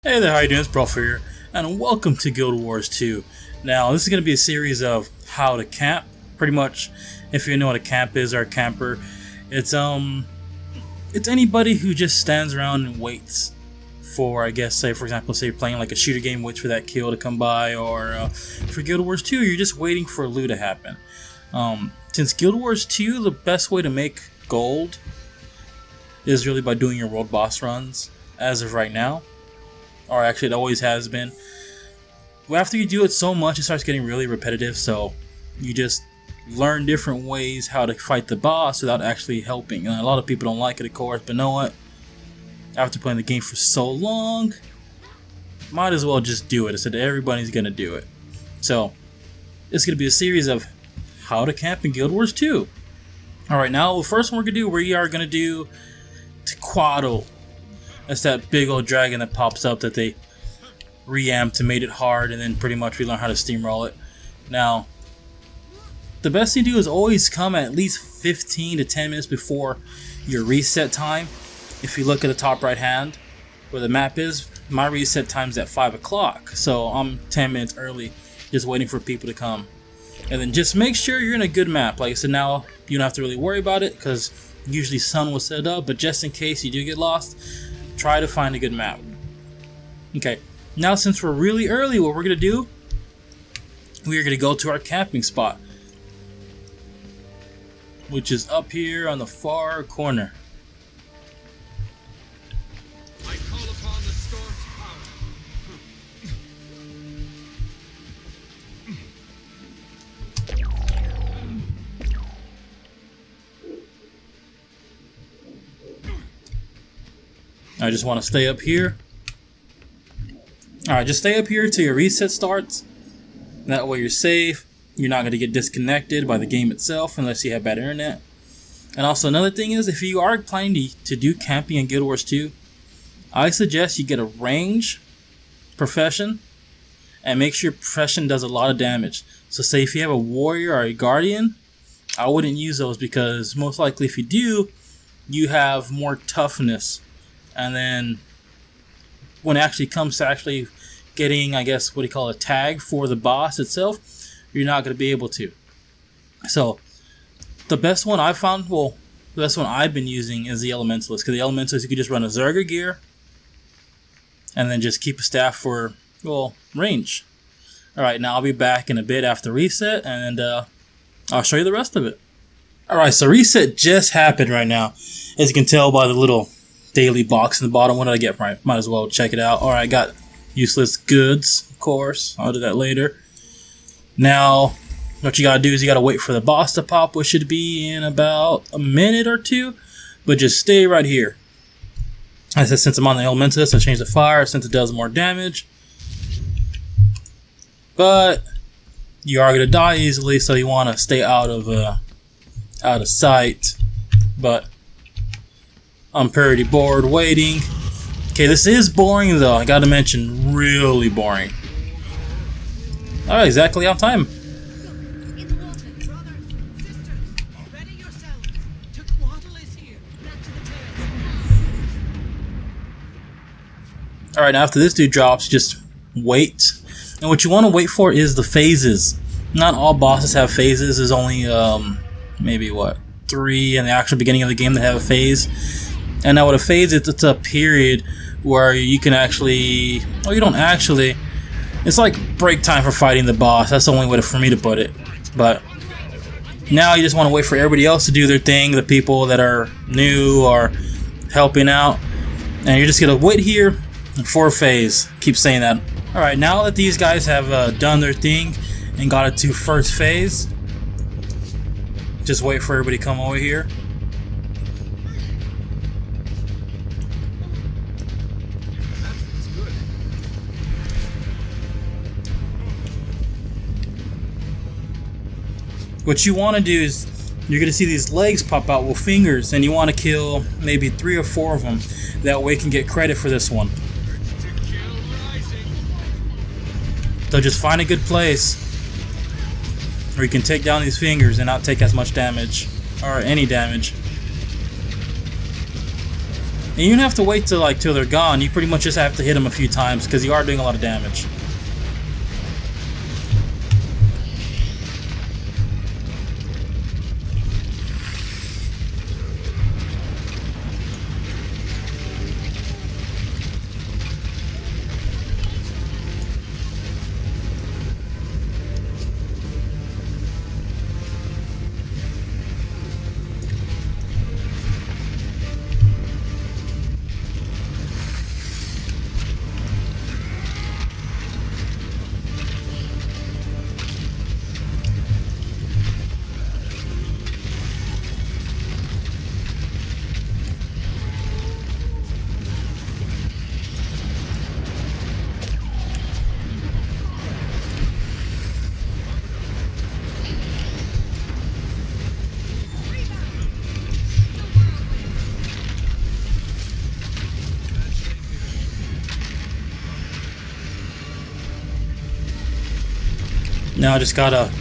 Hey there, how you doing? It's Bro here, and welcome to Guild Wars 2. Now, this is going to be a series of how to camp, pretty much. If you know what a camp is, or a camper, it's anybody who just stands around and waits for, I guess, say for example, say you're playing like a shooter game, waits for that kill to come by, or for Guild Wars 2, you're just waiting for a loot to happen. Since Guild Wars 2, the best way to make gold is really by doing your world boss runs, as of right now. Or actually it always has been. Well, after you do it so much, it starts getting really repetitive, so you just learn different ways how to fight the boss without actually helping. And a lot of people don't like it, of course, but know what? After playing the game for so long, might as well just do it. I said everybody's gonna do it. So it's gonna be a series of how to camp in Guild Wars 2. Alright, now the first one we're gonna do, we are gonna do Tequatl. That's that big old dragon that pops up that they reamped and made it hard, and then pretty much we learn how to steamroll it. Now, the best thing to do is always come at least 15 to 10 minutes before your reset time. If you look at the top right hand where the map is, my reset time's at 5 o'clock, so I'm 10 minutes early just waiting for people to come. And then just make sure you're in a good map. Like I said, now you don't have to really worry about it because usually sun will set up, but just in case you do get lost, try to find a good map. Okay, now since we're really early, what we're going to do, we are going to go to our camping spot, which is up here on the far corner. I call upon the storm's power. I just want to stay up here. Alright, just stay up here till your reset starts. That way you're safe. You're not going to get disconnected by the game itself unless you have bad internet. And also another thing is, if you are planning to do camping in Guild Wars 2, I suggest you get a range profession and make sure your profession does a lot of damage. So say if you have a warrior or a guardian, I wouldn't use those because most likely if you do, you have more toughness. And then when it actually comes to actually getting, I guess, what do you call a tag for the boss itself, you're not going to be able to. So the best one I found, well, the best one I've been using is the Elementalist. Because the Elementalist, you can just run a Zerger gear and then just keep a staff for, well, range. Alright, now I'll be back in a bit after reset, and I'll show you the rest of it. Alright, so reset just happened right now. As you can tell by the little daily box in the bottom. What did I get from it? Might as well check it out. Alright, I got useless goods, of course. I'll do that later. Now, what you gotta do is you gotta wait for the boss to pop, which should be in about a minute or two. But just stay right here. I said since I'm on the Elementalist, I changed the fire since it does more damage. But you are gonna die easily, so you wanna stay out of sight. But I'm pretty bored waiting. Okay, this is boring though, I gotta mention, really boring. Alright, exactly on time. In the water, brother, sister, ready yourselves. Tequatl is here. Back to the terrace. Alright, now after this dude drops, just wait. And what you want to wait for is the phases. Not all bosses have phases. There's only, maybe what, 3 in the actual beginning of the game that have a phase. And now with a phase, it's a period where you can actually, well, you don't actually, it's like break time for fighting the boss. That's the only way for me to put it. But now you just want to wait for everybody else to do their thing, the people that are new or helping out. And you're just going to wait here for a phase. Keep saying that. Alright, now that these guys have done their thing and got it to first phase, just wait for everybody to come over here. What you want to do is, you're going to see these legs pop out with fingers, and you want to kill maybe 3 or 4 of them. That way you can get credit for this one. So just find a good place where you can take down these fingers and not take as much damage, or any damage. And you don't have to wait till they're gone. You pretty much just have to hit them a few times because you are doing a lot of damage. Now I just gotta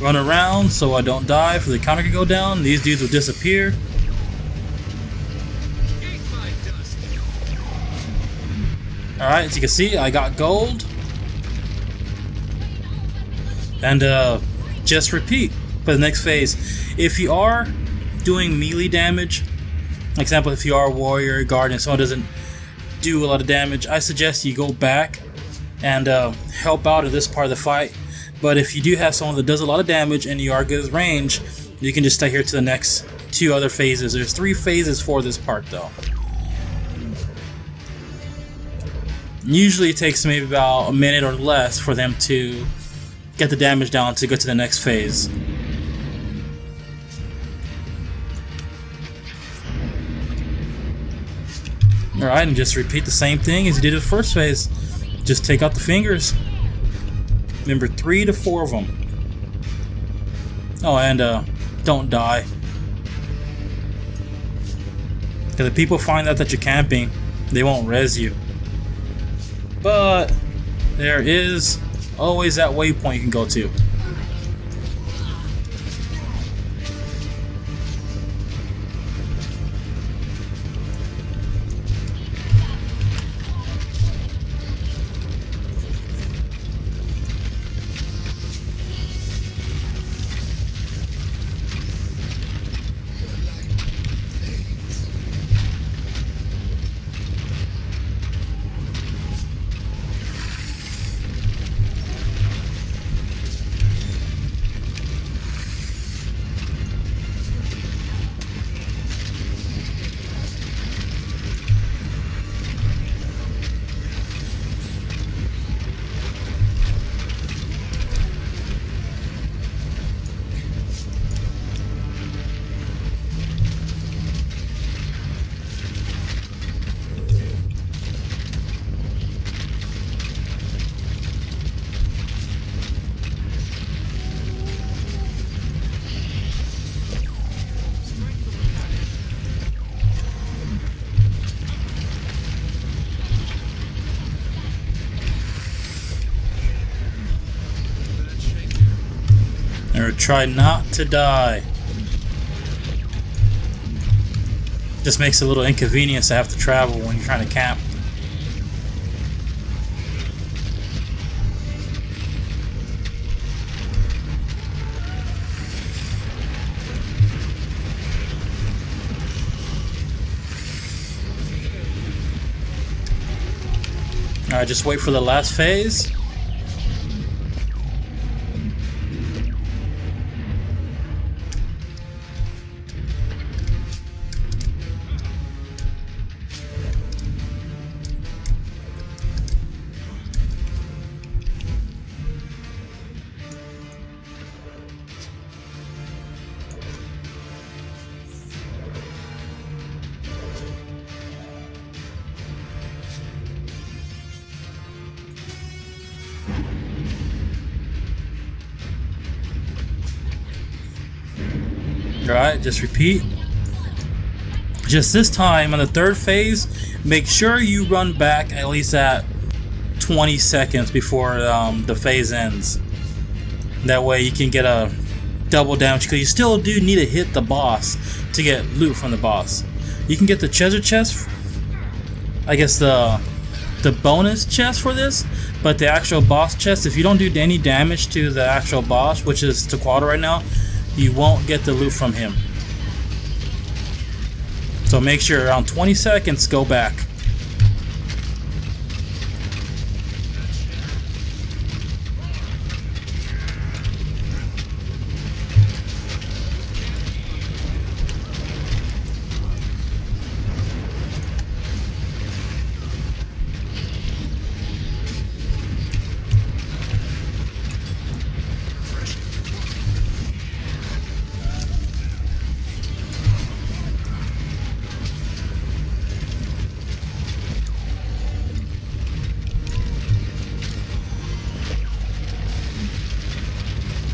run around so I don't die for the counter can go down. These dudes will disappear. Alright, as you can see, I got gold. And just repeat for the next phase. If you are doing melee damage, for example, if you are a warrior, guard, and someone doesn't do a lot of damage, I suggest you go back and help out in this part of the fight. But if you do have someone that does a lot of damage and you are good with range, you can just stay here to the next 2 other phases. There's 3 phases for this part though. Usually it takes maybe about a minute or less for them to get the damage down to go to the next phase. Alright, and just repeat the same thing as you did in the first phase. Just take out the fingers. Remember, 3 to 4 of them. Oh, and don't die. Because if people find out that you're camping, they won't res you. But there is always that waypoint you can go to. Or try not to die. Just makes it a little inconvenience to have to travel when you're trying to camp. Alright, just wait for the last phase. Alright, just repeat. Just this time on the 3rd phase, make sure you run back at least at 20 seconds before the phase ends. That way you can get a double damage, because you still do need to hit the boss to get loot from the boss. You can get the treasure chest I guess the bonus chest for this, but the actual boss chest, if you don't do any damage to the actual boss, which is Tequatl right now, you won't get the loot from him. So make sure around 20 seconds go back.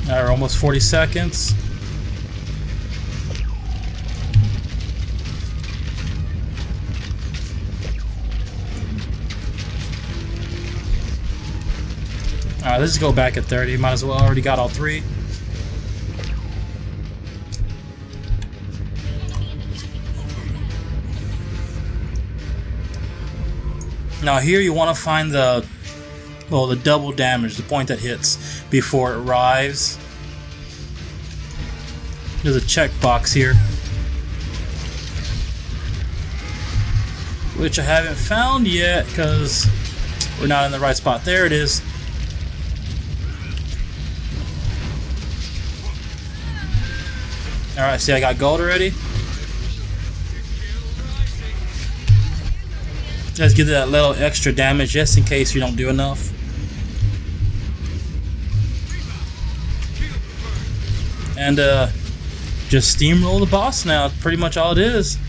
Alright, almost 40 seconds. Alright, let's just go back at 30. Might as well, already got all 3. Now here you want to find the double damage, the point that hits before it arrives. There's a checkbox here, which I haven't found yet because we're not in the right spot. There it is. Alright, see I got gold already. Just give that little extra damage just in case you don't do enough. And just steamroll the boss now. That's pretty much all it is.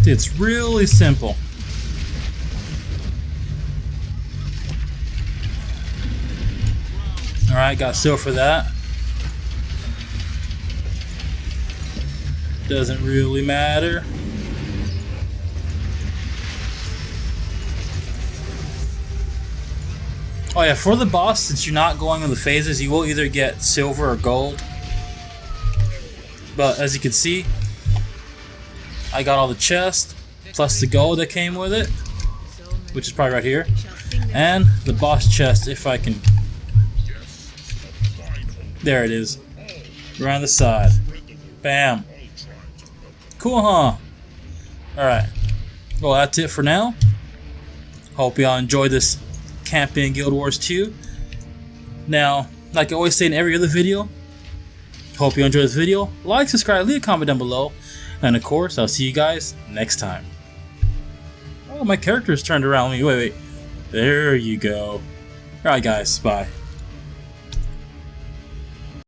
It's really simple. Alright, got silver for that. Doesn't really matter. Oh yeah, for the boss, since you're not going in the phases, you will either get silver or gold. But as you can see, I got all the chest, plus the gold that came with it, which is probably right here, and the boss chest, if I can. There it is, around the side. Bam. Cool, huh? Alright, well that's it for now. Hope y'all enjoyed this camping Guild Wars 2. Now, like I always say in every other video, hope you enjoyed this video. Like, subscribe, leave a comment down below. And of course, I'll see you guys next time. Oh, my character's turned around. Wait. There you go. Alright guys, bye.